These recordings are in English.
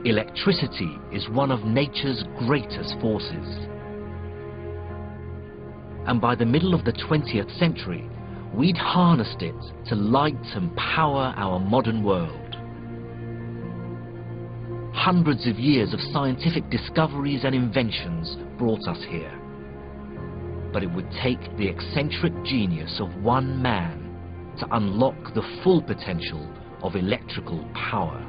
Electricity is one of nature's greatest forces. And by the middle of the 20th century, we'd harnessed it to light and power our modern world. Hundreds of years of scientific discoveries and inventions brought us here. But it would take the eccentric genius of one man to unlock the full potential of electrical power.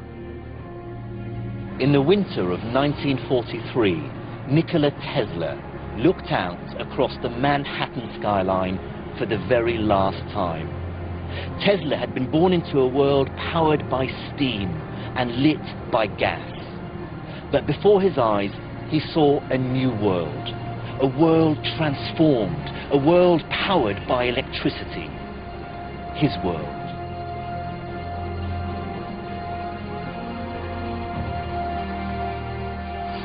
In the winter of 1943, Nikola Tesla looked out across the Manhattan skyline for the very last time. Tesla had been born into a world powered by steam and lit by gas. But before his eyes, he saw a new world, a world transformed, a world powered by electricity. His world.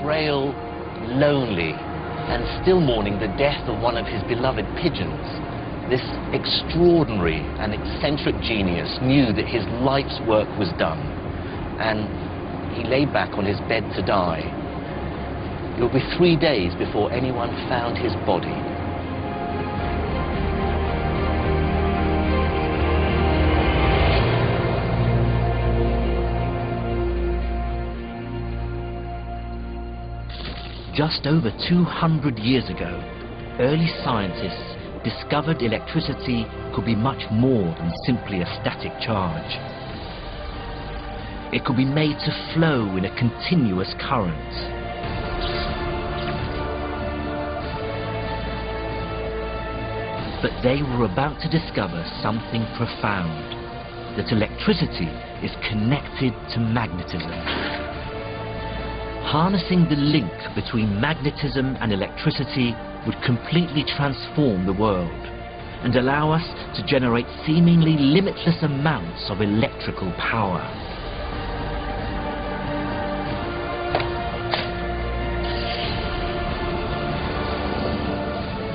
Frail, lonely, and still mourning the death of one of his beloved pigeons, this extraordinary and eccentric genius knew that his life's work was done, and he lay back on his bed to die. It would be 3 days before anyone found his body. Just over 200 years ago, early scientists discovered electricity could be much more than simply a static charge. It could be made to flow in a continuous current. But they were about to discover something profound, that electricity is connected to magnetism. Harnessing the link between magnetism and electricity would completely transform the world and allow us to generate seemingly limitless amounts of electrical power.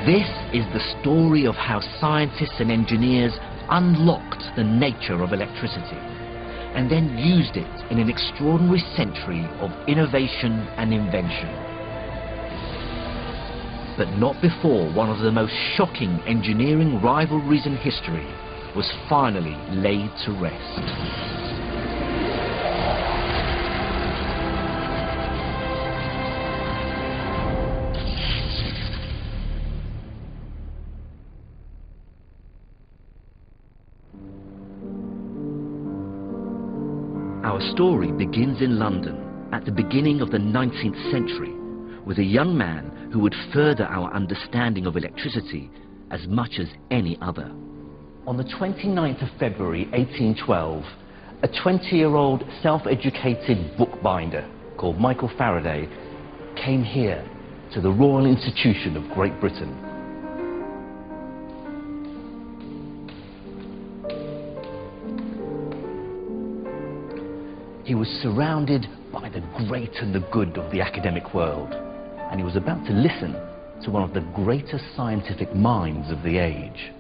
This is the story of how scientists and engineers unlocked the nature of electricity and then used it in an extraordinary century of innovation and invention. But not before one of the most shocking engineering rivalries in history was finally laid to rest. Our story begins in London at the beginning of the 19th century with a young man who would further our understanding of electricity as much as any other. On the 29th of February 1812, a 20-year-old self-educated bookbinder called Michael Faraday came here to the Royal Institution of Great Britain. He was surrounded by the great and the good of the academic world, and he was about to listen to one of the greatest scientific minds of the age.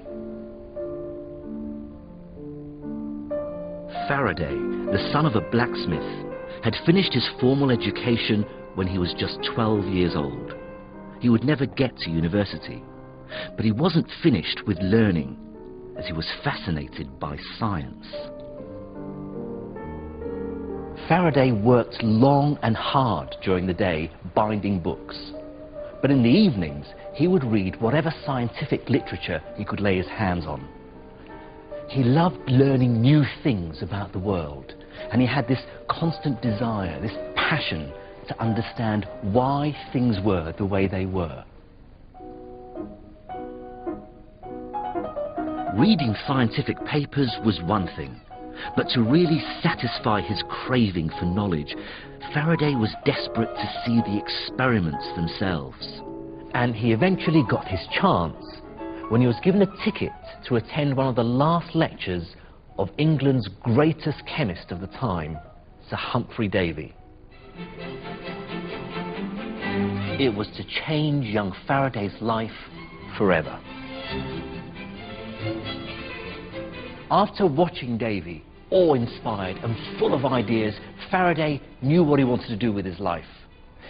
Faraday, the son of a blacksmith, had finished his formal education when he was just 12 years old. He would never get to university, but he wasn't finished with learning, as he was fascinated by science. Faraday worked long and hard during the day binding books, but in the evenings he would read whatever scientific literature he could lay his hands on. He loved learning new things about the world, and he had this constant desire, this passion to understand why things were the way they were. Reading scientific papers was one thing, but to really satisfy his craving for knowledge, Faraday was desperate to see the experiments themselves. And he eventually got his chance when he was given a ticket to attend one of the last lectures of England's greatest chemist of the time, Sir Humphrey Davy. It was to change young Faraday's life forever. After watching Davy, awe-inspired and full of ideas, Faraday knew what he wanted to do with his life.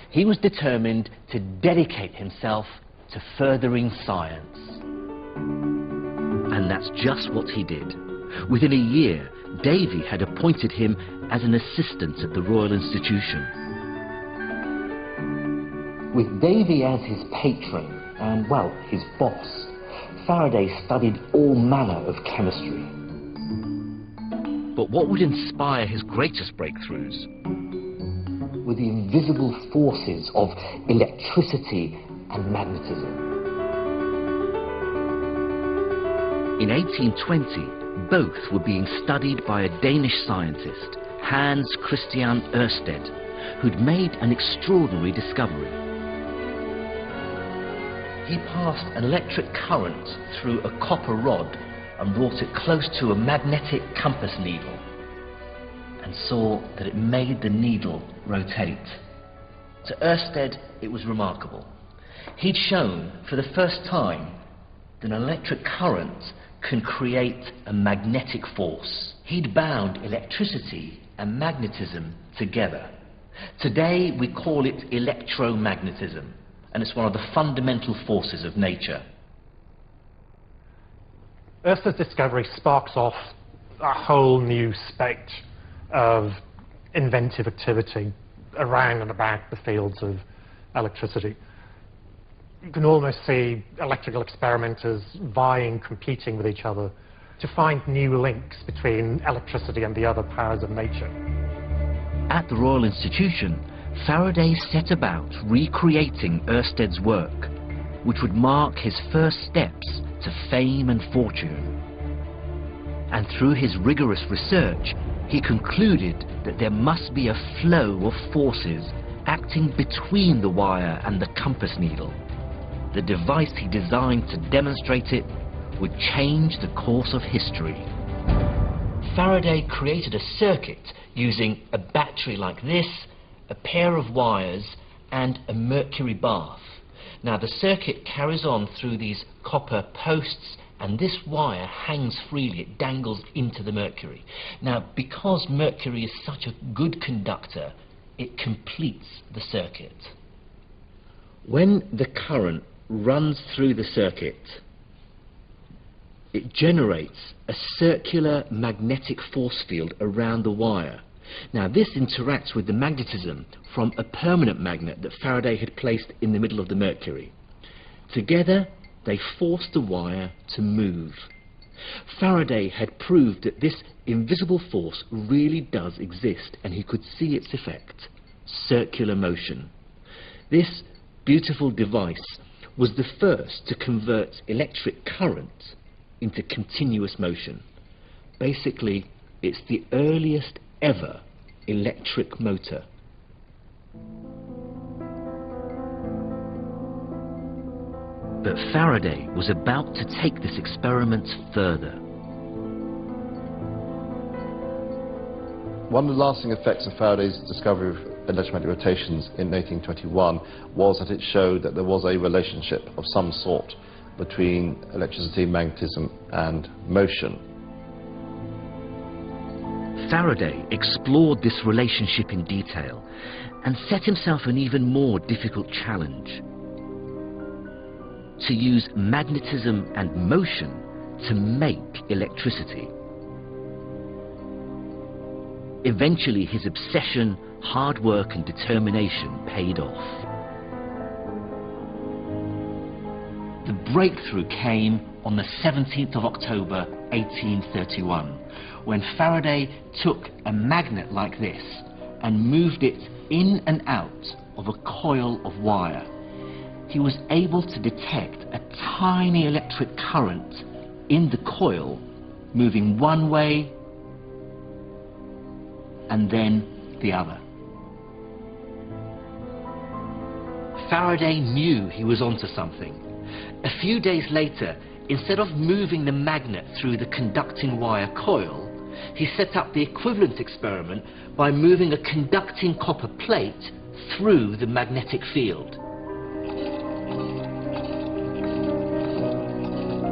He was determined to dedicate himself to furthering science. And that's just what he did. Within a year, Davy had appointed him as an assistant at the Royal Institution. With Davy as his patron and, well, his boss, Faraday studied all manner of chemistry. But what would inspire his greatest breakthroughs were the invisible forces of electricity and magnetism. In 1820, both were being studied by a Danish scientist, Hans Christian Ørsted, who'd made an extraordinary discovery. He passed an electric current through a copper rod and brought it close to a magnetic compass needle, and saw that it made the needle rotate. To Ørsted, it was remarkable. He'd shown for the first time that an electric current can create a magnetic force. He'd bound electricity and magnetism together. Today we call it electromagnetism, and it's one of the fundamental forces of nature. Ørsted's discovery sparks off a whole new spectrum of inventive activity around and about the fields of electricity. You can almost see electrical experimenters vying, competing with each other to find new links between electricity and the other powers of nature. At the Royal Institution, Faraday set about recreating Ørsted's work, which would mark his first steps to fame and fortune. And through his rigorous research, he concluded that there must be a flow of forces acting between the wire and the compass needle. The device he designed to demonstrate it would change the course of history. Faraday created a circuit using a battery like this, a pair of wires, and a mercury bath. Now the circuit carries on through these copper posts, and this wire hangs freely, it dangles into the mercury. Now because mercury is such a good conductor, it completes the circuit. When the current runs through the circuit, it generates a circular magnetic force field around the wire. Now this interacts with the magnetism from a permanent magnet that Faraday had placed in the middle of the mercury. Together they force the wire to move. Faraday had proved that this invisible force really does exist, and he could see its effect: circular motion. This beautiful device was the first to convert electric current into continuous motion. Basically, it's the earliest ever electric motor. But Faraday was about to take this experiment further. One of the lasting effects of Faraday's discovery of electromagnetic rotations in 1821 was that it showed that there was a relationship of some sort between electricity, magnetism and motion. Faraday explored this relationship in detail and set himself an even more difficult challenge: to use magnetism and motion to make electricity. Eventually his obsession, hard work and determination paid off. The breakthrough came on the 17th of October 1831, when Faraday took a magnet like this and moved it in and out of a coil of wire. He was able to detect a tiny electric current in the coil moving one way and then the other. Faraday knew he was onto something. A few days later, instead of moving the magnet through the conducting wire coil, he set up the equivalent experiment by moving a conducting copper plate through the magnetic field.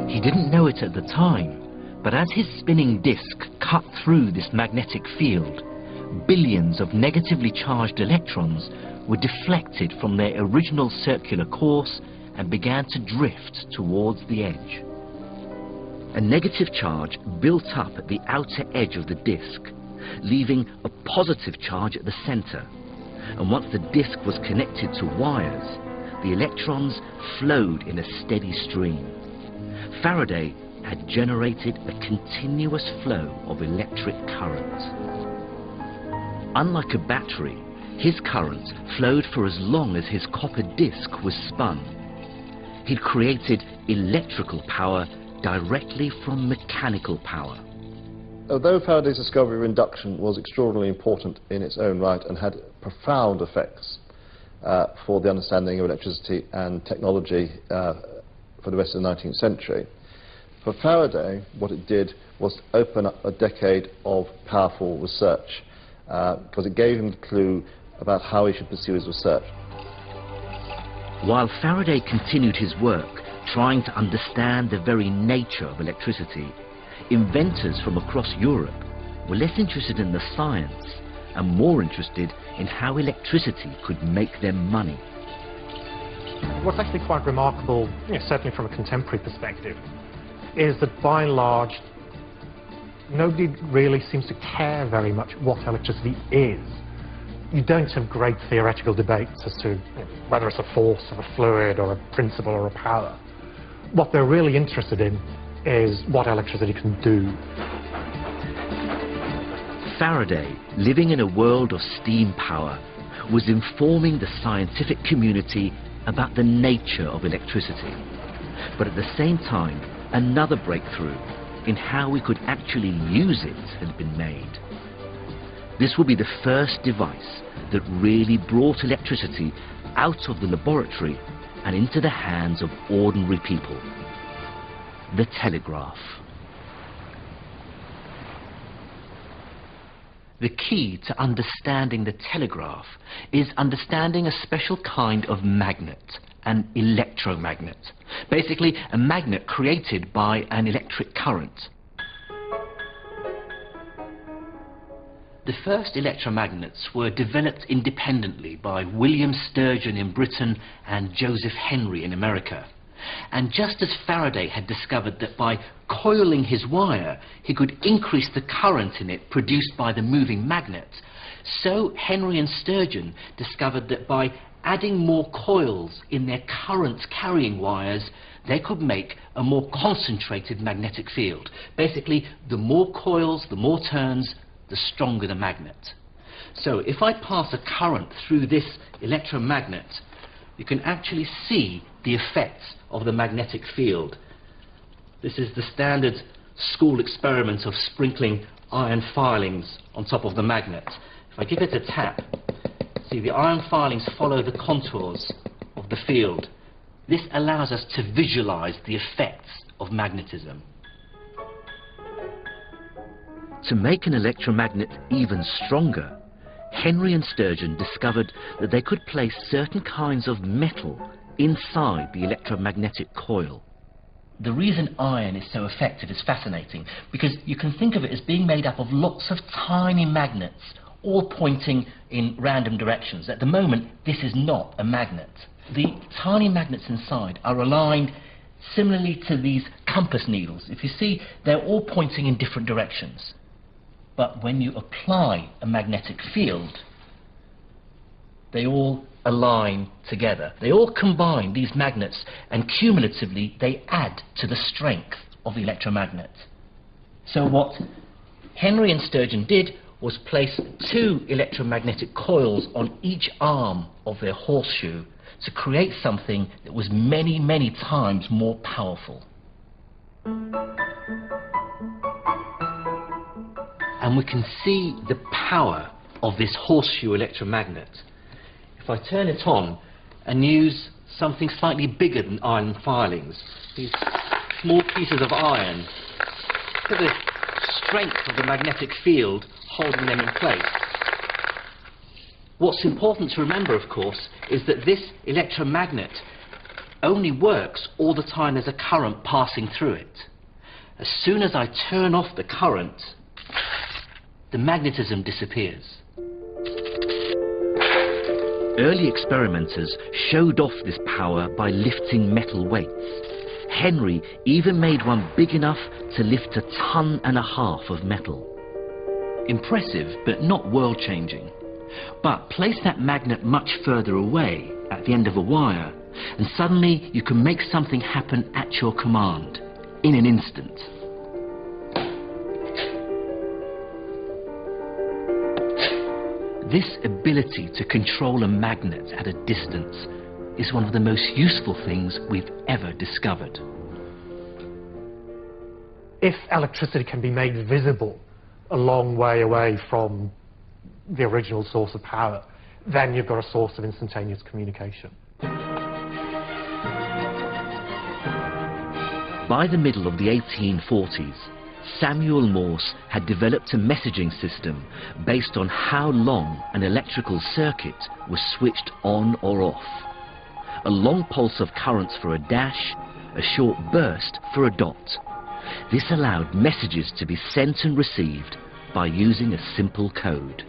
He didn't know it at the time, but as his spinning disc cut through this magnetic field, billions of negatively charged electrons were deflected from their original circular course and began to drift towards the edge. A negative charge built up at the outer edge of the disk, leaving a positive charge at the center. And once the disk was connected to wires, the electrons flowed in a steady stream. Faraday had generated a continuous flow of electric current. Unlike a battery, his current flowed for as long as his copper disk was spun. He'd created electrical power directly from mechanical power. Although Faraday's discovery of induction was extraordinarily important in its own right and had profound effects for the understanding of electricity and technology for the rest of the 19th century, for Faraday, what it did was open up a decade of powerful research, because it gave him the clue about how he should pursue his research. While Faraday continued his work trying to understand the very nature of electricity, inventors from across Europe were less interested in the science and more interested in how electricity could make them money. What's actually quite remarkable, certainly from a contemporary perspective, is that by and large, nobody really seems to care very much what electricity is. You don't have great theoretical debates as to whether it's a force or a fluid or a principle or a power. What they're really interested in is what electricity can do. Faraday, living in a world of steam power, was informing the scientific community about the nature of electricity. But at the same time, another breakthrough in how we could actually use it had been made. This will be the first device that really brought electricity out of the laboratory and into the hands of ordinary people: the telegraph. The key to understanding the telegraph is understanding a special kind of magnet, an electromagnet. Basically, a magnet created by an electric current. The first electromagnets were developed independently by William Sturgeon in Britain and Joseph Henry in America. And just as Faraday had discovered that by coiling his wire he could increase the current in it produced by the moving magnet, so Henry and Sturgeon discovered that by adding more coils in their current-carrying wires, they could make a more concentrated magnetic field. Basically, the more coils, the more turns, the stronger the magnet. So if I pass a current through this electromagnet, you can actually see the effects of the magnetic field. This is the standard school experiment of sprinkling iron filings on top of the magnet. If I give it a tap, see the iron filings follow the contours of the field. This allows us to visualize the effects of magnetism. To make an electromagnet even stronger, Henry and Sturgeon discovered that they could place certain kinds of metal inside the electromagnetic coil. The reason iron is so effective is fascinating, because you can think of it as being made up of lots of tiny magnets, all pointing in random directions. At the moment, this is not a magnet. The tiny magnets inside are aligned similarly to these compass needles. If you see, they're all pointing in different directions. But when you apply a magnetic field, they all align together. They all combine, these magnets, and cumulatively they add to the strength of the electromagnet. So what Henry and Sturgeon did was place two electromagnetic coils on each arm of their horseshoe to create something that was many, many times more powerful. And we can see the power of this horseshoe electromagnet. If I turn it on and use something slightly bigger than iron filings, these small pieces of iron, look at the strength of the magnetic field holding them in place. What's important to remember, of course, is that this electromagnet only works all the time there's a current passing through it. As soon as I turn off the current, the magnetism disappears. Early experimenters showed off this power by lifting metal weights. Henry even made one big enough to lift 1.5 tons of metal. Impressive, but not world-changing. But place that magnet much further away, at the end of a wire, and suddenly you can make something happen at your command, in an instant. This ability to control a magnet at a distance is one of the most useful things we've ever discovered. If electricity can be made visible a long way away from the original source of power, then you've got a source of instantaneous communication. By the middle of the 1840s, Samuel Morse had developed a messaging system based on how long an electrical circuit was switched on or off. A long pulse of currents for a dash, a short burst for a dot. This allowed messages to be sent and received by using a simple code.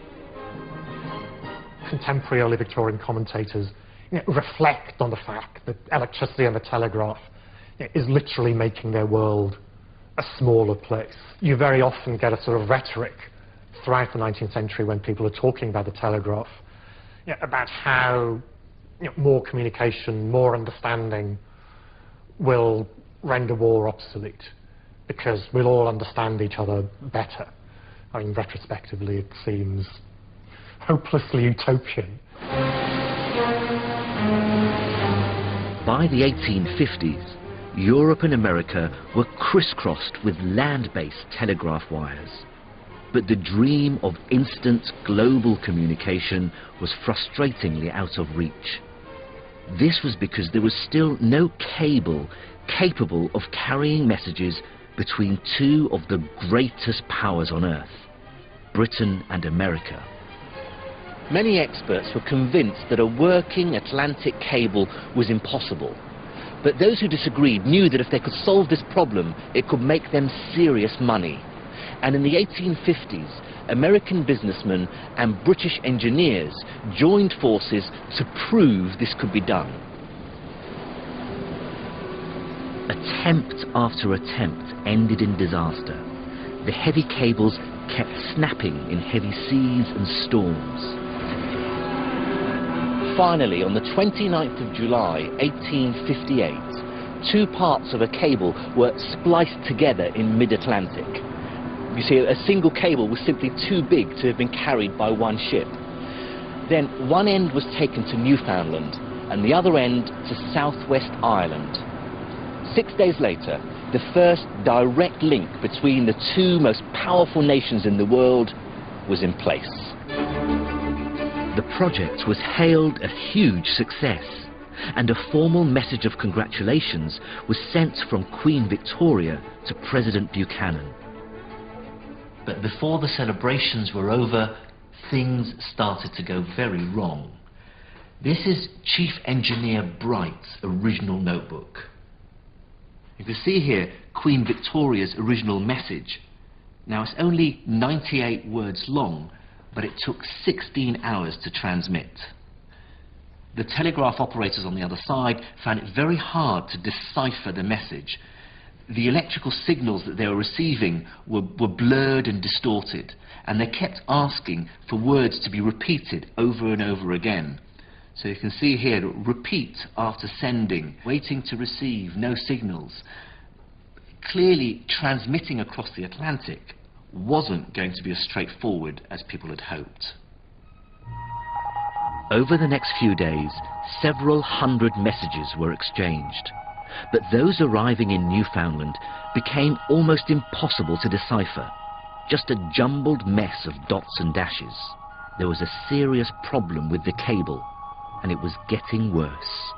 Contemporary early Victorian commentators reflect on the fact that electricity and the telegraph is literally making their world a smaller place. You very often get a sort of rhetoric throughout the 19th century when people are talking about the telegraph about how more communication, more understanding will render war obsolete because we'll all understand each other better. I mean, retrospectively, it seems hopelessly utopian. By the 1850s, Europe and America were crisscrossed with land-based telegraph wires. But the dream of instant global communication was frustratingly out of reach. This was because there was still no cable capable of carrying messages between two of the greatest powers on Earth, Britain and America. Many experts were convinced that a working Atlantic cable was impossible. But those who disagreed knew that if they could solve this problem, it could make them serious money. And in the 1850s, American businessmen and British engineers joined forces to prove this could be done. Attempt after attempt ended in disaster. The heavy cables kept snapping in heavy seas and storms. Finally, on the 29th of July, 1858, two parts of a cable were spliced together in mid-Atlantic. You see, a single cable was simply too big to have been carried by one ship. Then one end was taken to Newfoundland and the other end to Southwest Ireland. 6 days later, the first direct link between the two most powerful nations in the world was in place. The project was hailed a huge success, and a formal message of congratulations was sent from Queen Victoria to President Buchanan. But before the celebrations were over, things started to go very wrong. This is Chief Engineer Bright's original notebook. You can see here Queen Victoria's original message. Now, it's only 98 words long, but it took 16 hours to transmit. The telegraph operators on the other side found it very hard to decipher the message. The electrical signals that they were receiving were blurred and distorted, and they kept asking for words to be repeated over and over again. So you can see here, repeat after sending, waiting to receive, no signals. Clearly, transmitting across the Atlantic wasn't going to be as straightforward as people had hoped. Over the next few days, several hundred messages were exchanged, but those arriving in Newfoundland became almost impossible to decipher. Just a jumbled mess of dots and dashes. There was a serious problem with the cable, and it was getting worse.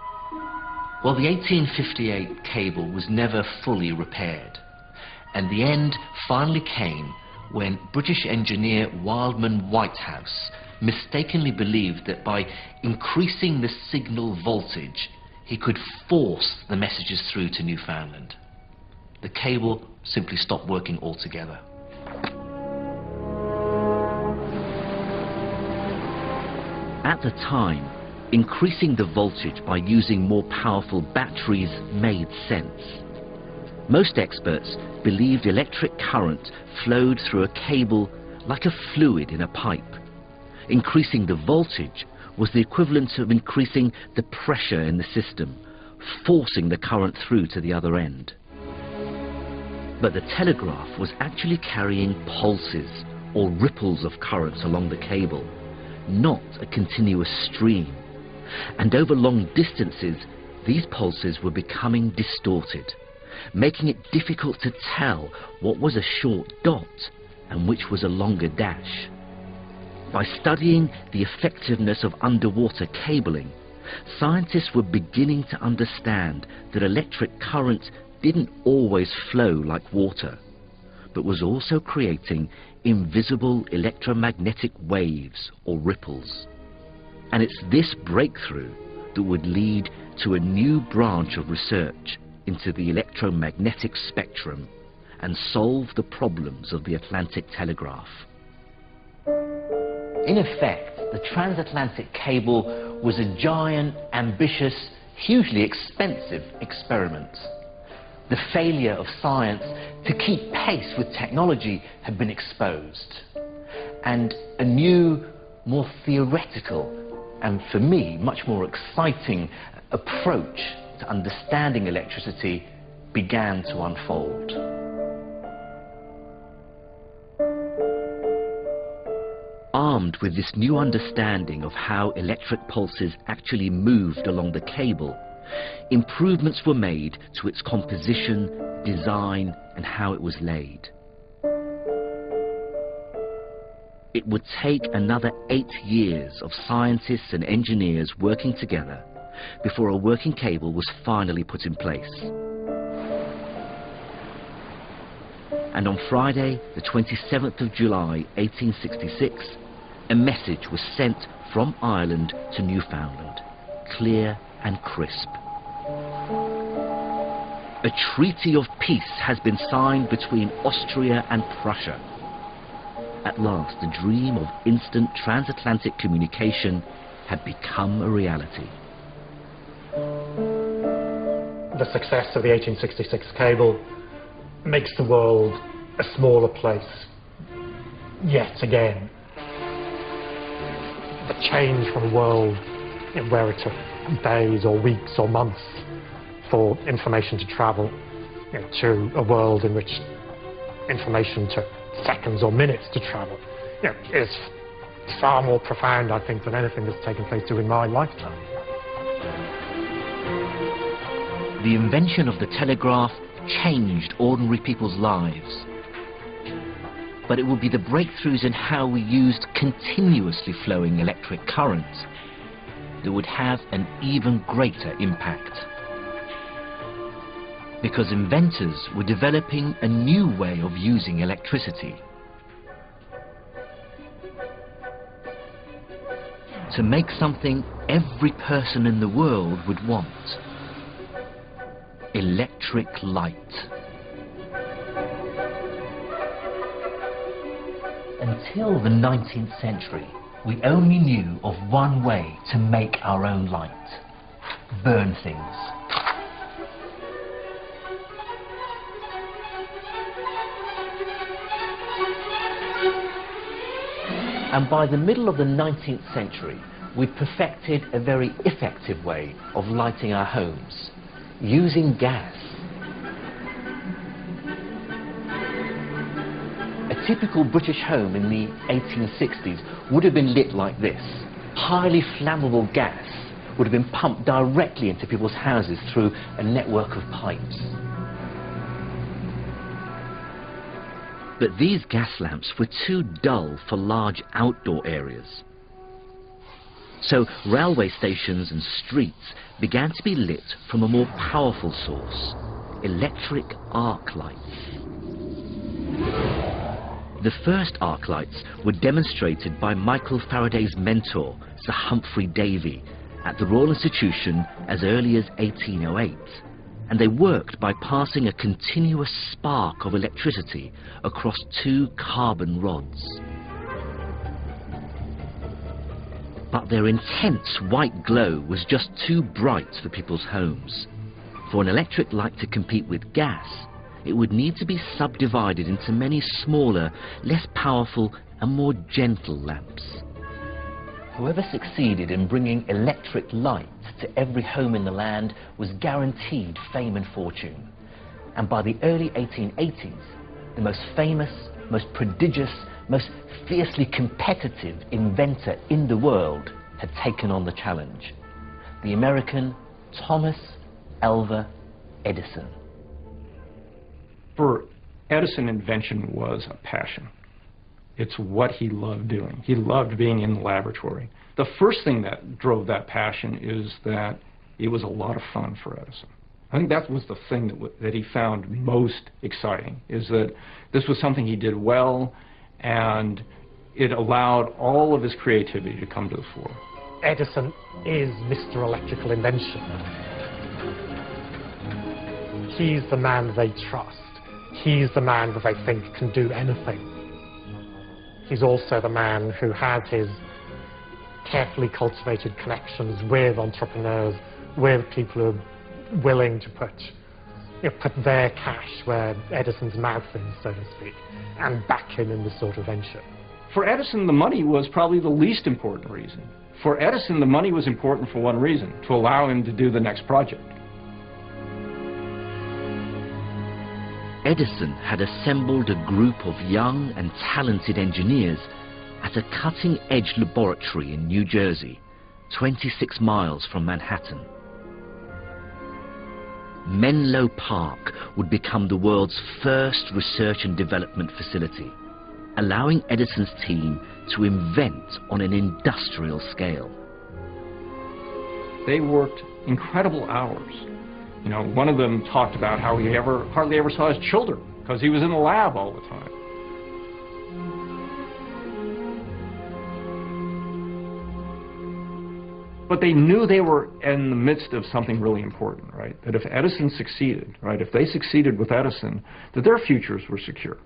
Well, the 1858 cable was never fully repaired, and the end finally came when British engineer Wildman Whitehouse mistakenly believed that by increasing the signal voltage, he could force the messages through to Newfoundland. The cable simply stopped working altogether. At the time, increasing the voltage by using more powerful batteries made sense. Most experts believed electric current flowed through a cable like a fluid in a pipe. Increasing the voltage was the equivalent of increasing the pressure in the system, forcing the current through to the other end. But the telegraph was actually carrying pulses or ripples of current along the cable, not a continuous stream. And over long distances, these pulses were becoming distorted, making it difficult to tell what was a short dot and which was a longer dash. By studying the effectiveness of underwater cabling, scientists were beginning to understand that electric current didn't always flow like water, but was also creating invisible electromagnetic waves or ripples. And it's this breakthrough that would lead to a new branch of research into the electromagnetic spectrum and solve the problems of the Atlantic telegraph. In effect, the transatlantic cable was a giant, ambitious, hugely expensive experiment. The failure of science to keep pace with technology had been exposed, and a new, more theoretical, and for me, much more exciting approach to understanding electricity began to unfold. Armed with this new understanding of how electric pulses actually moved along the cable, improvements were made to its composition, design, and how it was laid. It would take another 8 years of scientists and engineers working together before a working cable was finally put in place. And on Friday, the 27th of July, 1866, a message was sent from Ireland to Newfoundland, clear and crisp. A treaty of peace has been signed between Austria and Prussia. At last, the dream of instant transatlantic communication had become a reality. The success of the 1866 cable makes the world a smaller place yet again. The change from a world where it took days or weeks or months for information to travel to a world in which information took seconds or minutes to travel is far more profound, I think, than anything that's taken place during my lifetime. The invention of the telegraph changed ordinary people's lives. But it would be the breakthroughs in how we used continuously flowing electric current that would have an even greater impact. Because inventors were developing a new way of using electricity. To make something every person in the world would want. Electric light. Until the 19th century, we only knew of one way to make our own light: burn things. And by the middle of the 19th century, we perfected a very effective way of lighting our homes, using gas. A typical British home in the 1860s would have been lit like this. Highly flammable gas would have been pumped directly into people's houses through a network of pipes. But these gas lamps were too dull for large outdoor areas. So railway stations and streets began to be lit from a more powerful source: electric arc lights. The first arc lights were demonstrated by Michael Faraday's mentor, Sir Humphrey Davy, at the Royal Institution as early as 1808, and they worked by passing a continuous spark of electricity across 2 carbon rods. But their intense white glow was just too bright for people's homes. For an electric light to compete with gas, it would need to be subdivided into many smaller, less powerful and more gentle lamps. Whoever succeeded in bringing electric light to every home in the land was guaranteed fame and fortune. And by the early 1880s, the most famous, most prodigious, most fiercely competitive inventor in the world had taken on the challenge. The American Thomas Alva Edison. For Edison, invention was a passion. It's what he loved doing. He loved being in the laboratory. The first thing that drove that passion is that it was a lot of fun for Edison. I think that was the thing that he found most exciting, is that this was something he did well, and it allowed all of his creativity to come to the fore. Edison is Mr. Electrical Invention. He's the man they trust. He's the man that they think can do anything. He's also the man who has his carefully cultivated connections with entrepreneurs, with people who are willing to put their cash where Edison's mouth is, so to speak, and back him in this sort of venture. For Edison, the money was probably the least important reason. For Edison, the money was important for one reason: to allow him to do the next project. Edison had assembled a group of young and talented engineers at a cutting-edge laboratory in New Jersey, 26 miles from Manhattan. Menlo Park would become the world's first research and development facility, allowing Edison's team to invent on an industrial scale. They worked incredible hours. You know, one of them talked about how he hardly ever saw his children because he was in the lab all the time. But they knew they were in the midst of something really important, right? That if Edison succeeded, right, if they succeeded with Edison, that their futures were secure.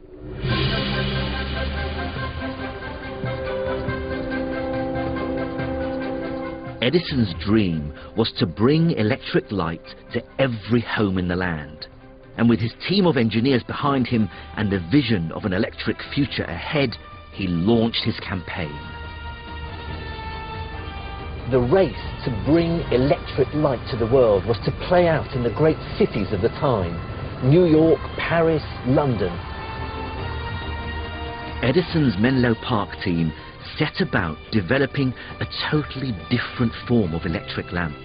Edison's dream was to bring electric light to every home in the land. And with his team of engineers behind him and the vision of an electric future ahead, he launched his campaign. The race to bring electric light to the world was to play out in the great cities of the time: New York, Paris, London. Edison's Menlo Park team set about developing a totally different form of electric lamp,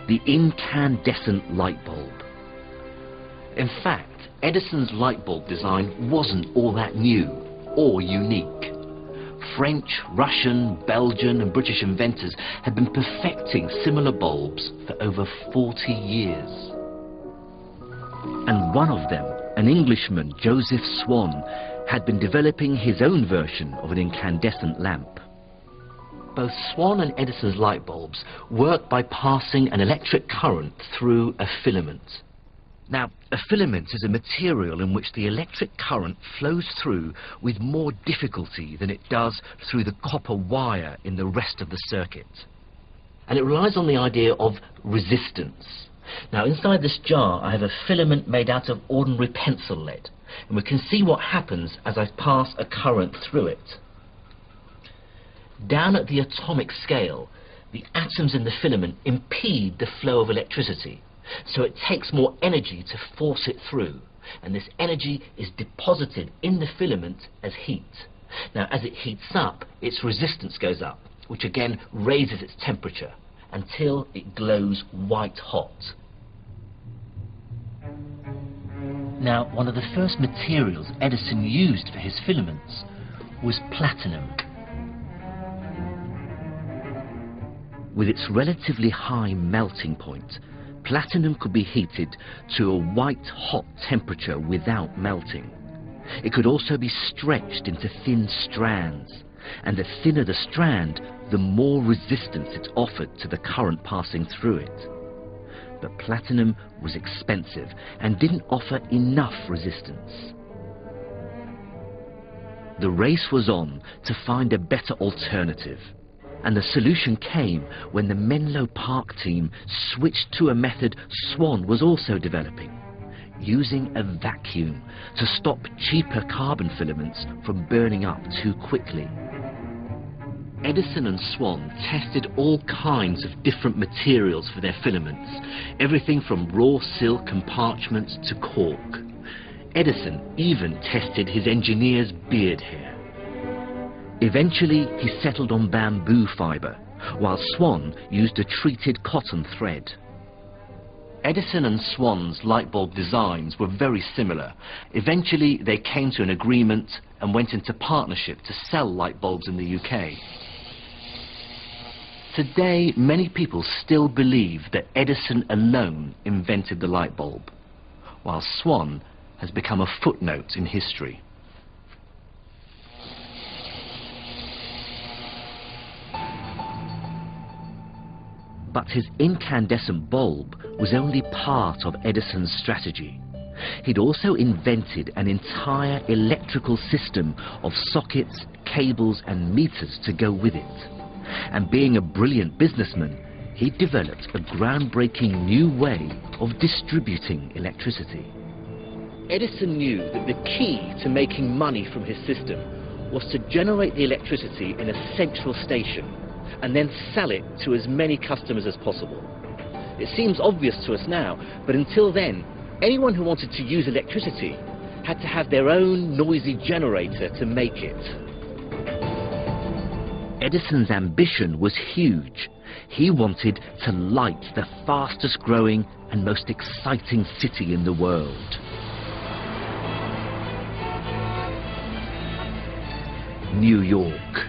the incandescent light bulb. In fact, Edison's light bulb design wasn't all that new or unique. French, Russian, Belgian and British inventors had been perfecting similar bulbs for over 40 years. And one of them, an Englishman, Joseph Swan, had been developing his own version of an incandescent lamp. Both Swan and Edison's light bulbs work by passing an electric current through a filament. Now, a filament is a material in which the electric current flows through with more difficulty than it does through the copper wire in the rest of the circuit. And it relies on the idea of resistance. Now, inside this jar, I have a filament made out of ordinary pencil lead, and we can see what happens as I pass a current through it. Down at the atomic scale, the atoms in the filament impede the flow of electricity, so it takes more energy to force it through, and this energy is deposited in the filament as heat. Now, as it heats up, its resistance goes up, which again raises its temperature until it glows white hot. Now, one of the first materials Edison used for his filaments was platinum. With its relatively high melting point, platinum could be heated to a white-hot temperature without melting. It could also be stretched into thin strands, and the thinner the strand, the more resistance it offered to the current passing through it. But platinum was expensive and didn't offer enough resistance. The race was on to find a better alternative. And the solution came when the Menlo Park team switched to a method Swan was also developing, using a vacuum to stop cheaper carbon filaments from burning up too quickly. Edison and Swan tested all kinds of different materials for their filaments, everything from raw silk and parchment to cork. Edison even tested his engineer's beard hair. Eventually, he settled on bamboo fibre, while Swan used a treated cotton thread. Edison and Swan's light bulb designs were very similar. Eventually, they came to an agreement and went into partnership to sell light bulbs in the UK. Today, many people still believe that Edison alone invented the light bulb, while Swan has become a footnote in history. But his incandescent bulb was only part of Edison's strategy. He'd also invented an entire electrical system of sockets, cables and meters to go with it. And being a brilliant businessman, he developed a groundbreaking new way of distributing electricity. Edison knew that the key to making money from his system was to generate the electricity in a central station and then sell it to as many customers as possible. It seems obvious to us now, but until then, anyone who wanted to use electricity had to have their own noisy generator to make it. Edison's ambition was huge. He wanted to light the fastest growing and most exciting city in the world. New York.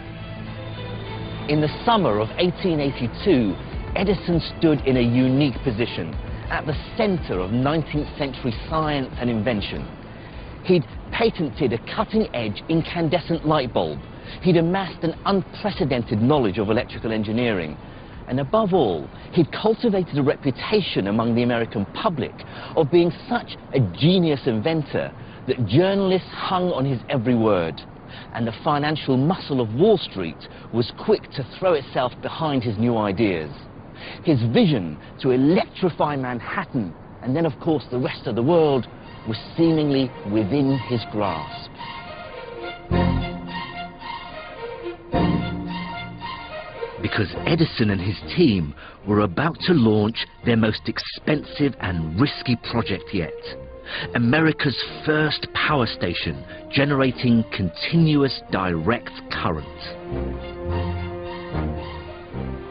In the summer of 1882, Edison stood in a unique position at the center of 19th century science and invention. He'd patented a cutting-edge incandescent light bulb. He'd amassed an unprecedented knowledge of electrical engineering. And above all, he'd cultivated a reputation among the American public of being such a genius inventor that journalists hung on his every word. And the financial muscle of Wall Street was quick to throw itself behind his new ideas. His vision to electrify Manhattan, and then of course the rest of the world, was seemingly within his grasp. Because Edison and his team were about to launch their most expensive and risky project yet. America's first power station generating continuous direct current.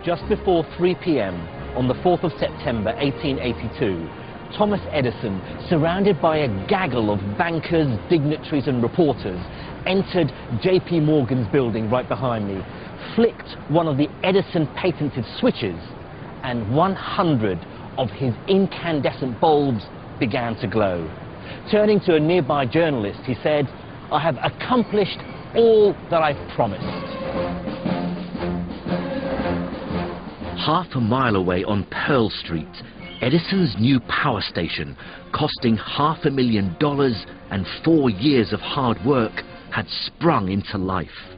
Just before 3 p.m. on the 4th of September 1882, Thomas Edison, surrounded by a gaggle of bankers, dignitaries and reporters, entered J.P. Morgan's building right behind me, flicked one of the Edison patented switches, and 100 of his incandescent bulbs began to glow. Turning to a nearby journalist, he said, "I have accomplished all that I've promised." Half a mile away on Pearl Street, Edison's new power station, costing $500,000 and 4 years of hard work, had sprung into life.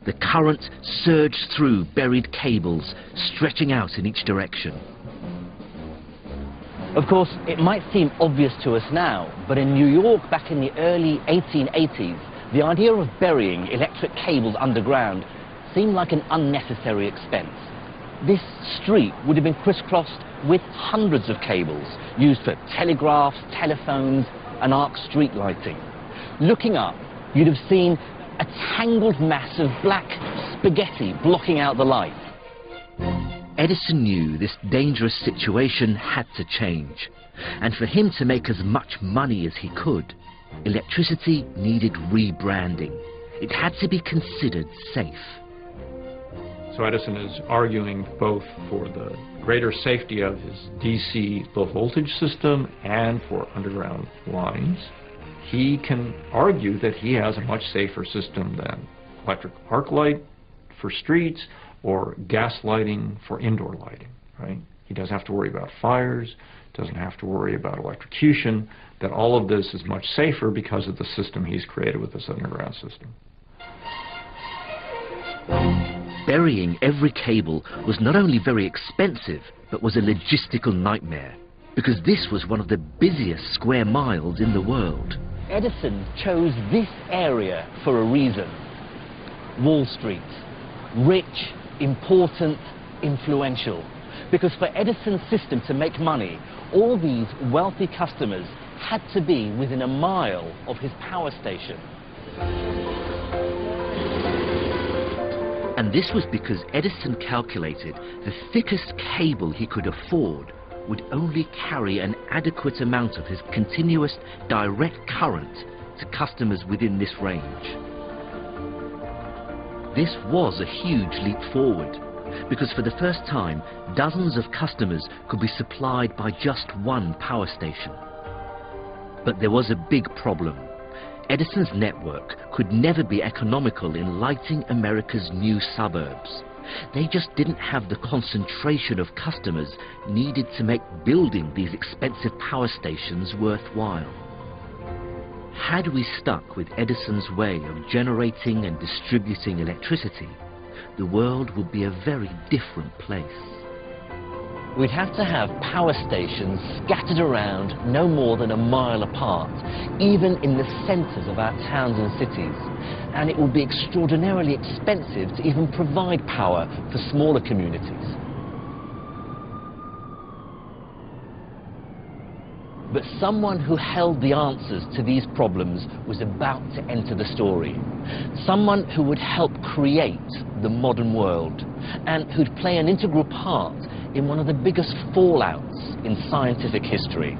The current surged through buried cables, stretching out in each direction. Of course, it might seem obvious to us now, but in New York back in the early 1880s, the idea of burying electric cables underground seemed like an unnecessary expense. This street would have been crisscrossed with hundreds of cables used for telegraphs, telephones and arc street lighting. Looking up, you'd have seen a tangled mass of black spaghetti blocking out the light. Edison knew this dangerous situation had to change, and for him to make as much money as he could, electricity needed rebranding. It had to be considered safe. So Edison is arguing both for the greater safety of his DC low voltage system and for underground lines. He can argue that he has a much safer system than electric arc light for streets or gas lighting for indoor lighting, right? He doesn't have to worry about fires, doesn't have to worry about electrocution, that all of this is much safer because of the system he's created with this underground system. burying every cable was not only very expensive, but was a logistical nightmare, because this was one of the busiest square miles in the world. Edison chose this area for a reason. Wall Street. Rich, important, influential. Because for Edison's system to make money, all these wealthy customers had to be within a mile of his power station. And this was because Edison calculated the thickest cable he could afford would only carry an adequate amount of his continuous direct current to customers within this range. This was a huge leap forward, because for the first time, dozens of customers could be supplied by just one power station. But there was a big problem. Edison's network could never be economical in lighting America's new suburbs. They just didn't have the concentration of customers needed to make building these expensive power stations worthwhile. Had we stuck with Edison's way of generating and distributing electricity, the world would be a very different place. We'd have to have power stations scattered around no more than a mile apart, even in the centres of our towns and cities. And it would be extraordinarily expensive to even provide power for smaller communities. But someone who held the answers to these problems was about to enter the story. Someone who would help create the modern world, and who'd play an integral part in one of the biggest fallouts in scientific history.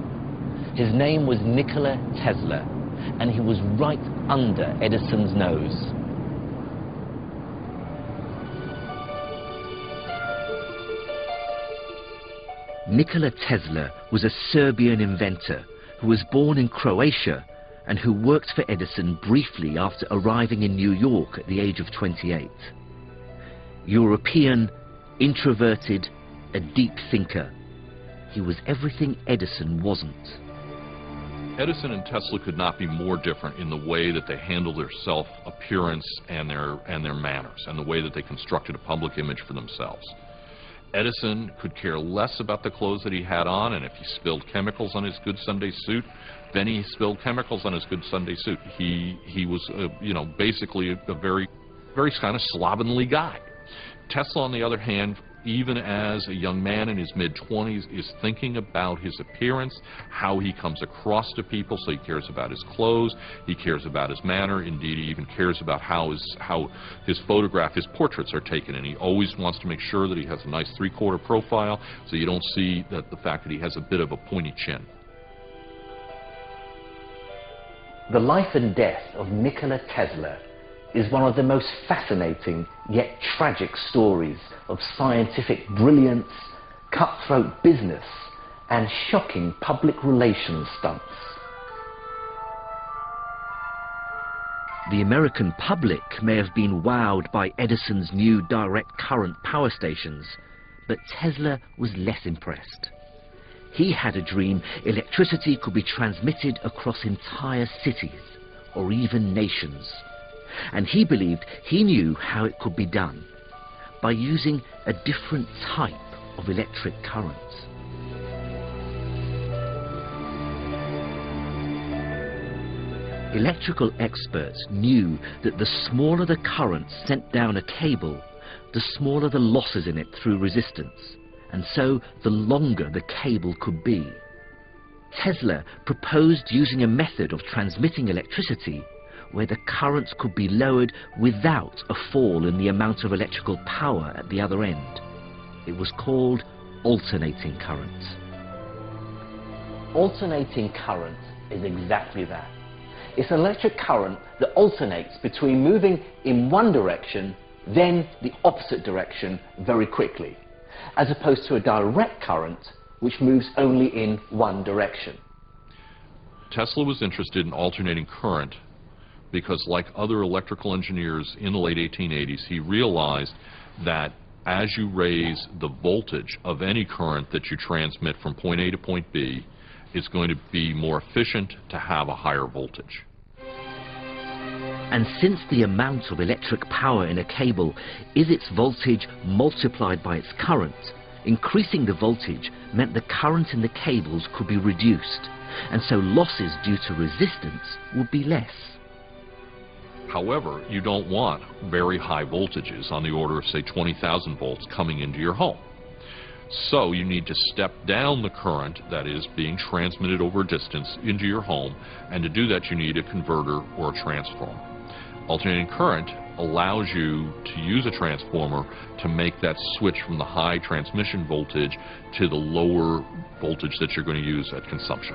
His name was Nikola Tesla, and he was right under Edison's nose. Nikola Tesla was a Serbian inventor who was born in Croatia and who worked for Edison briefly after arriving in New York at the age of 28. European, introverted, a deep thinker. He was everything Edison wasn't. Edison and Tesla could not be more different in the way that they handled their self-appearance and their manners, and the way that they constructed a public image for themselves. Edison could care less about the clothes that he had on, and if he spilled chemicals on his good Sunday suit, then he spilled chemicals on his good Sunday suit. He was, basically a very kind of slovenly guy. Tesla, on the other hand, even as a young man in his mid-20s, is thinking about his appearance, how he comes across to people, so he cares about his clothes, he cares about his manner, indeed he even cares about how his portraits are taken, and he always wants to make sure that he has a nice three-quarter profile, so you don't see the fact that he has a bit of a pointy chin. The life and death of Nikola Tesla is one of the most fascinating yet tragic stories of scientific brilliance, cutthroat business, and shocking public relations stunts. The American public may have been wowed by Edison's new direct current power stations, but Tesla was less impressed. He had a dream electricity could be transmitted across entire cities, or even nations. And he believed he knew how it could be done, by using a different type of electric current. Electrical experts knew that the smaller the current sent down a cable, the smaller the losses in it through resistance, and so the longer the cable could be. Tesla proposed using a method of transmitting electricity where the currents could be lowered without a fall in the amount of electrical power at the other end. It was called alternating current. Alternating current is exactly that. It's an electric current that alternates between moving in one direction, then the opposite direction very quickly, as opposed to a direct current which moves only in one direction. Tesla was interested in alternating current because, like other electrical engineers in the late 1880s, he realized that as you raise the voltage of any current that you transmit from point A to point B, it's going to be more efficient to have a higher voltage. And since the amount of electric power in a cable is its voltage multiplied by its current, increasing the voltage meant the current in the cables could be reduced, and so losses due to resistance would be less. However, you don't want very high voltages on the order of, say, 20,000 volts coming into your home. So you need to step down the current that is being transmitted over a distance into your home, and to do that you need a converter or a transformer. Alternating current allows you to use a transformer to make that switch from the high transmission voltage to the lower voltage that you're going to use at consumption.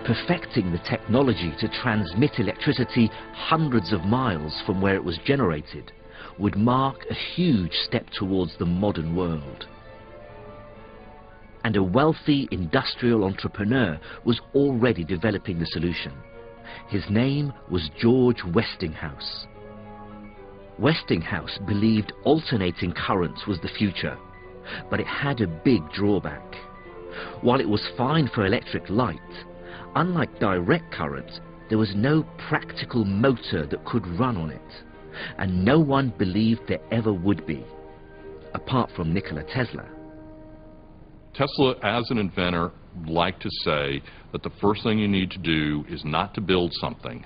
Perfecting the technology to transmit electricity hundreds of miles from where it was generated would mark a huge step towards the modern world. And a wealthy industrial entrepreneur was already developing the solution. His name was George Westinghouse. Westinghouse believed alternating currents was the future, but it had a big drawback. While it was fine for electric light, unlike direct current, there was no practical motor that could run on it, and no one believed there ever would be, apart from Nikola Tesla. Tesla, as an inventor, liked to say that the first thing you need to do is not to build something,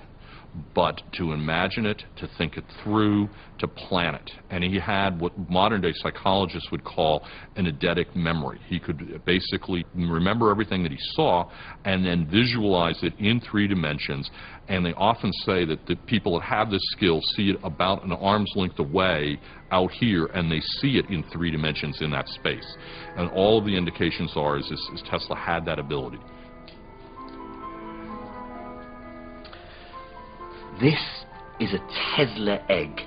but to imagine it, to think it through, to plan it. And he had what modern-day psychologists would call an eidetic memory. He could basically remember everything that he saw and then visualize it in 3 dimensions. And they often say that the people that have this skill see it about an arm's length away out here, and they see it in 3 dimensions in that space. And all of the indications are is Tesla had that ability. This is a Tesla egg.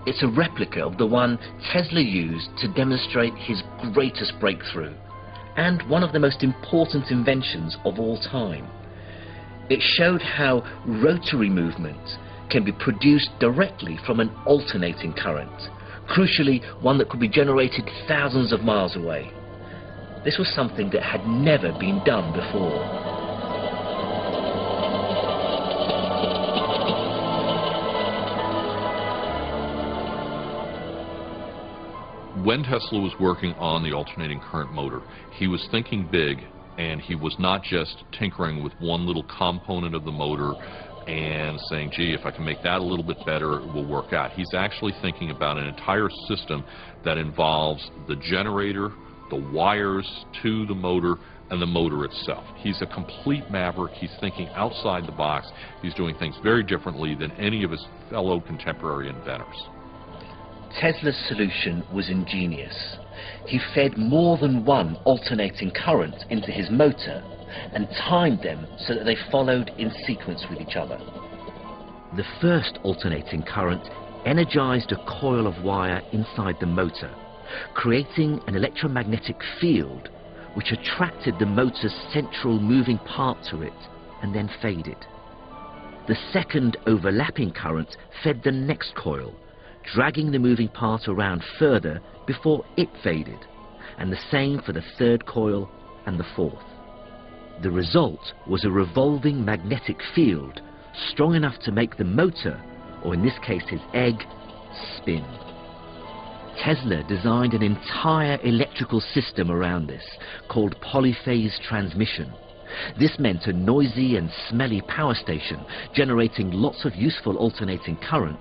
It's a replica of the one Tesla used to demonstrate his greatest breakthrough, and one of the most important inventions of all time. It showed how rotary movement can be produced directly from an alternating current, crucially one that could be generated thousands of miles away. This was something that had never been done before. When Tesla was working on the alternating current motor, he was thinking big, and he was not just tinkering with one little component of the motor and saying, gee, if I can make that a little bit better, it will work out. He's actually thinking about an entire system that involves the generator, the wires to the motor, and the motor itself. He's a complete maverick. He's thinking outside the box. He's doing things very differently than any of his fellow contemporary inventors. Tesla's solution was ingenious. He fed more than one alternating current into his motor and timed them so that they followed in sequence with each other. The first alternating current energized a coil of wire inside the motor, creating an electromagnetic field which attracted the motor's central moving part to it and then faded. The second overlapping current fed the next coil, dragging the moving part around further before it faded, and the same for the third coil and the fourth. The result was a revolving magnetic field strong enough to make the motor, or in this case his egg, spin. Tesla designed an entire electrical system around this, called polyphase transmission. This meant a noisy and smelly power station generating lots of useful alternating current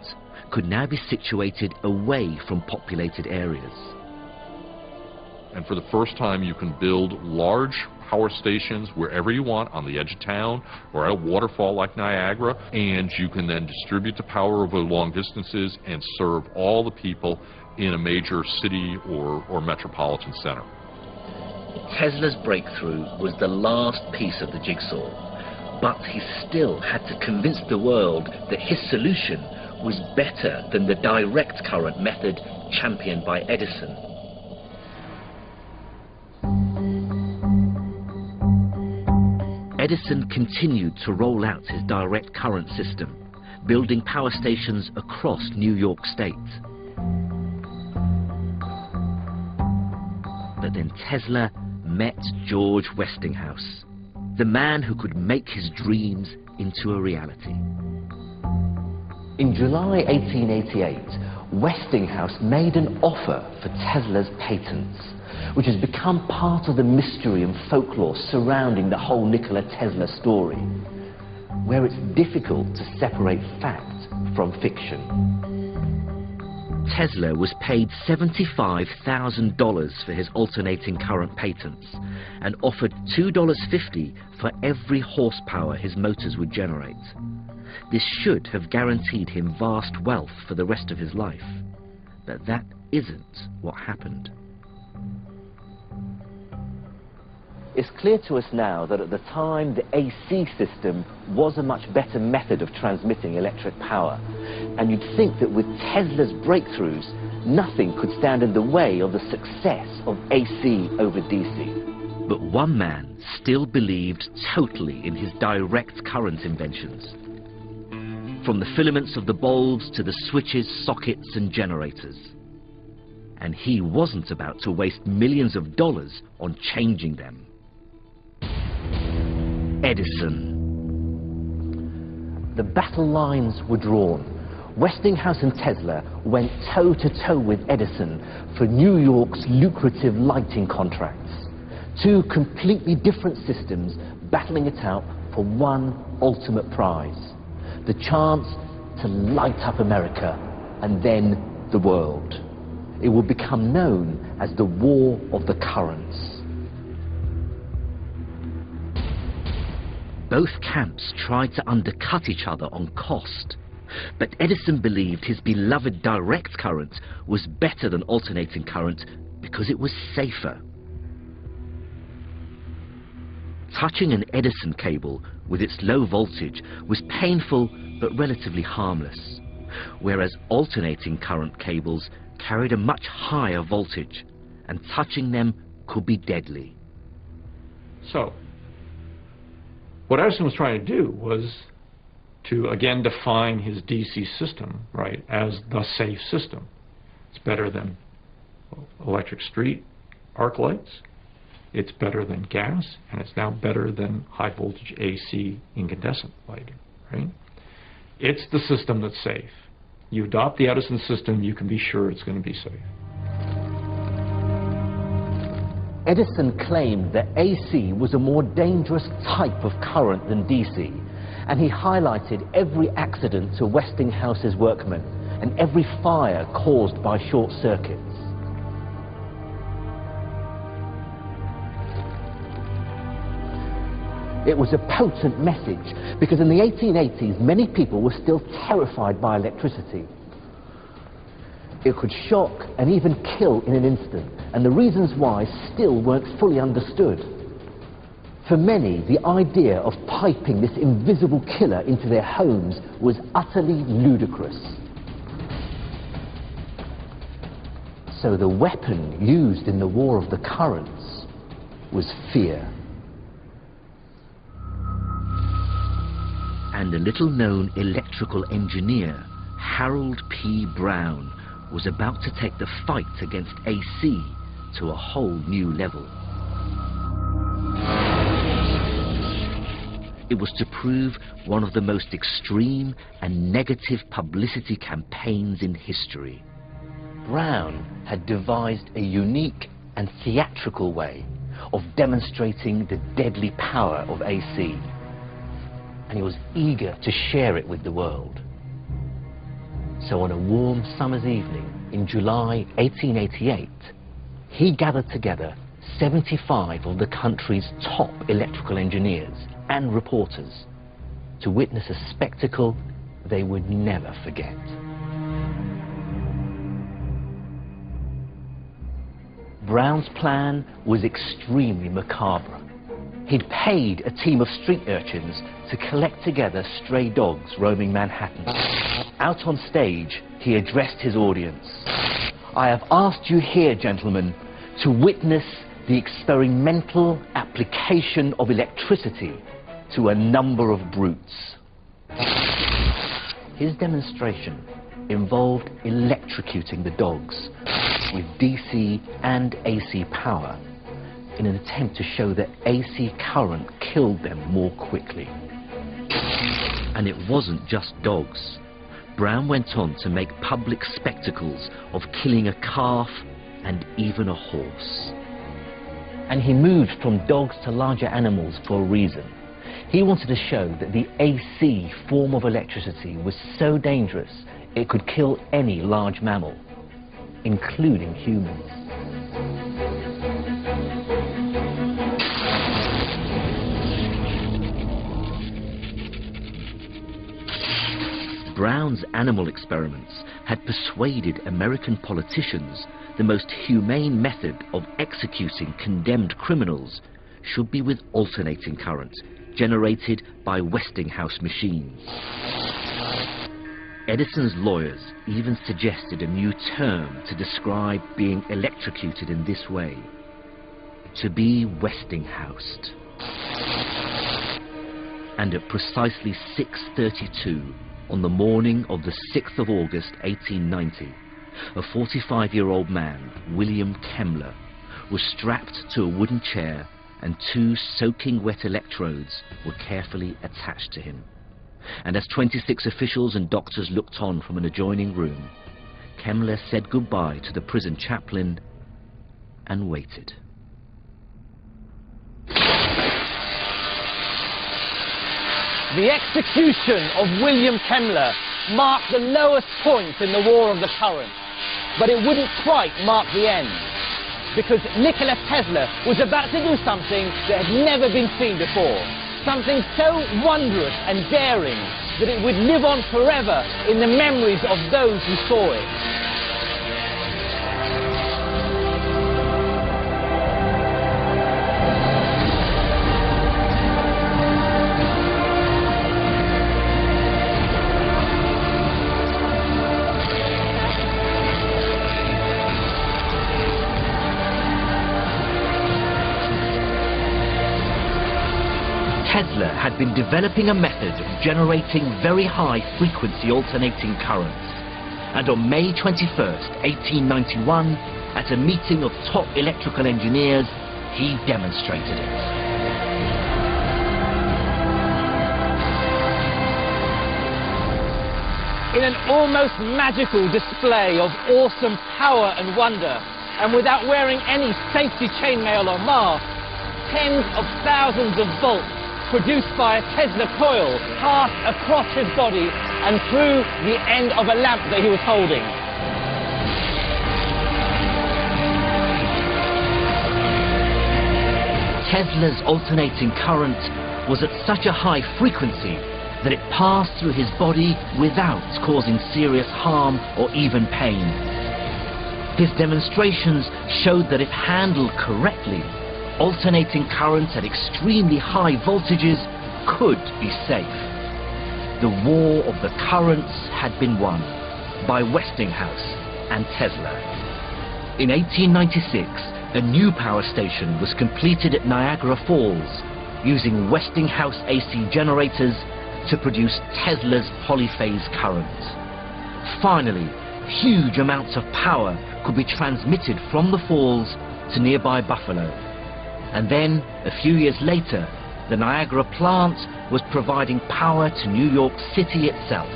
could now be situated away from populated areas. And for the first time, you can build large power stations wherever you want, on the edge of town or at a waterfall like Niagara, and you can then distribute the power over long distances and serve all the people in a major city or metropolitan center. Tesla's breakthrough was the last piece of the jigsaw, but he still had to convince the world that his solution was better than the direct current method championed by Edison. Edison continued to roll out his direct current system, building power stations across New York State. But then Tesla met George Westinghouse. the man who could make his dreams into a reality. In July 1888, Westinghouse made an offer for Tesla's patents, which has become part of the mystery and folklore surrounding the whole Nikola Tesla story, where it's difficult to separate fact from fiction. Tesla was paid $75,000 for his alternating current patents and offered $2.50 for every horsepower his motors would generate. This should have guaranteed him vast wealth for the rest of his life, but that isn't what happened. It's clear to us now that at the time the AC system was a much better method of transmitting electric power, and you'd think that with Tesla's breakthroughs nothing could stand in the way of the success of AC over DC. But one man still believed totally in his direct current inventions. From the filaments of the bulbs to the switches, sockets and generators. And he wasn't about to waste millions of dollars on changing them. Edison. The battle lines were drawn. Westinghouse and Tesla went toe-to-toe with Edison for New York's lucrative lighting contracts. Two completely different systems battling it out for one ultimate prize. The chance to light up America and then the world. It would become known as the War of the Currents. Both camps tried to undercut each other on cost, but Edison believed his beloved direct current was better than alternating current because it was safer. Touching an Edison cable with its low voltage was painful but relatively harmless, whereas alternating current cables carried a much higher voltage, and touching them could be deadly. So, what Edison was trying to do was to again define his DC system, right, as the safe system. It's better than electric street arc lights, it's better than gas, and it's now better than high voltage AC incandescent lighting, right? It's the system that's safe. You adopt the Edison system, you can be sure it's going to be safe. Edison claimed that AC was a more dangerous type of current than DC, and he highlighted every accident to Westinghouse's workmen and every fire caused by short circuits. It was a potent message because in the 1880s many people were still terrified by electricity. It could shock and even kill in an instant, and the reasons why still weren't fully understood. For many, the idea of piping this invisible killer into their homes was utterly ludicrous. So the weapon used in the War of the Currents was fear. And a little-known electrical engineer, Harold P. Brown, was about to take the fight against AC to a whole new level. It was to prove one of the most extreme and negative publicity campaigns in history. Brown had devised a unique and theatrical way of demonstrating the deadly power of AC, and he was eager to share it with the world. So on a warm summer's evening in July 1888, he gathered together 75 of the country's top electrical engineers and reporters to witness a spectacle they would never forget. Brown's plan was extremely macabre. He'd paid a team of street urchins to collect together stray dogs roaming Manhattan. Out on stage, he addressed his audience. "I have asked you here, gentlemen, to witness the experimental application of electricity to a number of brutes." His demonstration involved electrocuting the dogs with DC and AC power, in an attempt to show that AC current killed them more quickly. And it wasn't just dogs. Brown went on to make public spectacles of killing a calf and even a horse. And he moved from dogs to larger animals for a reason. He wanted to show that the AC form of electricity was so dangerous it could kill any large mammal, including humans. Brown's animal experiments had persuaded American politicians the most humane method of executing condemned criminals should be with alternating current, generated by Westinghouse machines. Edison's lawyers even suggested a new term to describe being electrocuted in this way: to be Westinghoused. And at precisely 6:32 on the morning of the 6th of August 1890, a 45-year-old man, William Kemmler, was strapped to a wooden chair and 2 soaking wet electrodes were carefully attached to him. And as 26 officials and doctors looked on from an adjoining room, Kemmler said goodbye to the prison chaplain and waited. The execution of William Kemmler marked the lowest point in the War of the Current, but it wouldn't quite mark the end, because Nikola Tesla was about to do something that had never been seen before, something so wondrous and daring that it would live on forever in the memories of those who saw it. Tesla had been developing a method of generating very high-frequency alternating currents, and on May 21st, 1891, at a meeting of top electrical engineers, he demonstrated it. In an almost magical display of awesome power and wonder, and without wearing any safety chainmail or mask, tens of thousands of volts produced by a Tesla coil passed across his body and through the end of a lamp that he was holding. Tesla's alternating current was at such a high frequency that it passed through his body without causing serious harm or even pain. His demonstrations showed that if handled correctly, alternating currents at extremely high voltages could be safe. The war of the currents had been won by Westinghouse and Tesla. In 1896, a new power station was completed at Niagara Falls using Westinghouse AC generators to produce Tesla's polyphase current. Finally, huge amounts of power could be transmitted from the falls to nearby Buffalo. And then, a few years later, the Niagara plant was providing power to New York City itself.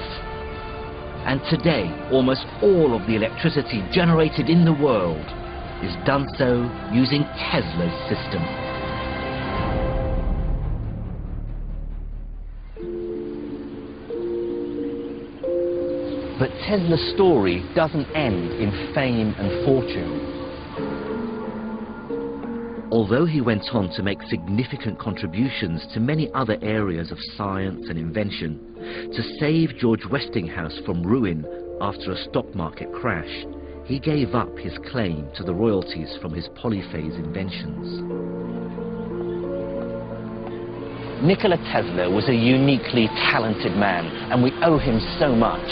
And today, almost all of the electricity generated in the world is done so using Tesla's system. But Tesla's story doesn't end in fame and fortune. Although he went on to make significant contributions to many other areas of science and invention, to save George Westinghouse from ruin after a stock market crash, he gave up his claim to the royalties from his polyphase inventions. Nikola Tesla was a uniquely talented man, and we owe him so much.